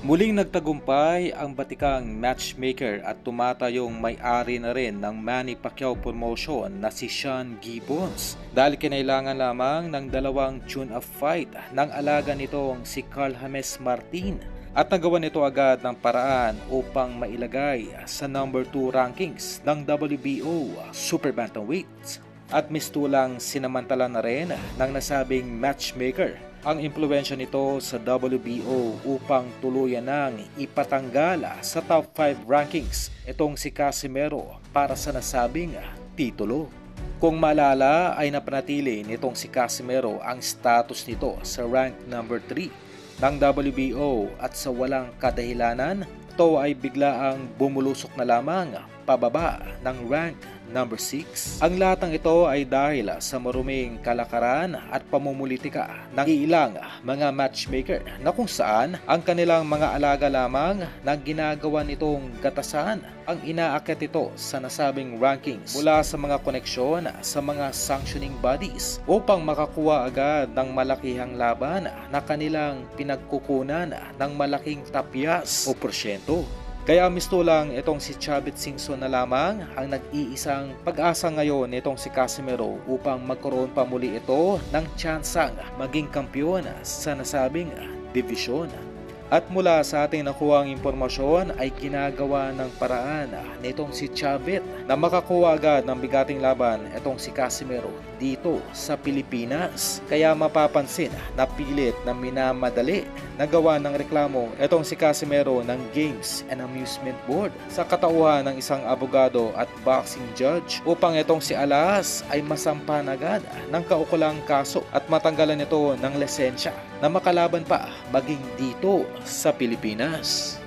Muling nagtagumpay ang batikang matchmaker at tumatayong may-ari na rin ng Manny Pacquiao promotion na si Sean Gibbons dahil kinailangan lamang ng dalawang tune-up fight ng alaga nitong si Carl James Martin at nagawa nito agad ng paraan upang mailagay sa number 2 rankings ng WBO Super Bantamweight. At mistulang sinamantala na rin ng nasabing matchmaker ang impluwensya nito sa WBO upang tuluyan nang ipatanggal sa top 5 rankings itong si Casimero para sa nasabing titulo. Kung maalala ay napanatili nitong si Casimero ang status nito sa rank number 3 ng WBO at sa walang kadahilanan ito ay biglaang bumulusok na lamang pababa ng rank number 6. Ang lahat ng ito ay dahil sa maruming kalakaran at pamumulitika ng ilang mga matchmaker na kung saan ang kanilang mga alaga lamang na ginagawa nitong gatasan ang inaakyat ito sa nasabing rankings mula sa mga koneksyon sa mga sanctioning bodies upang makakuha agad ng malakihang laban na kanilang pinagkukunan ng malaking tapyas o porsyento. Kaya misto lang itong si Chavit Singson na lamang ang nag-iisang pag-asa ngayon nitong si Casimero upang magkaroon pa muli ito ng tsansang maging kampiyon sa nasabing divisyon. At mula sa ating nakuhang impormasyon ay ginagawa ng paraan nitong si Chavit na makakuha agad ng bigating laban itong si Casimero dito sa Pilipinas. Kaya mapapansin na pilit na minamadali na gawa ng reklamo itong si Casimero ng Games and Amusement Board sa katauhan ng isang abogado at boxing judge upang itong si Alas ay masampan agad ng kaukulang kaso at matanggalan ito ng lisensya na makalaban pa maging dito sa Pilipinas.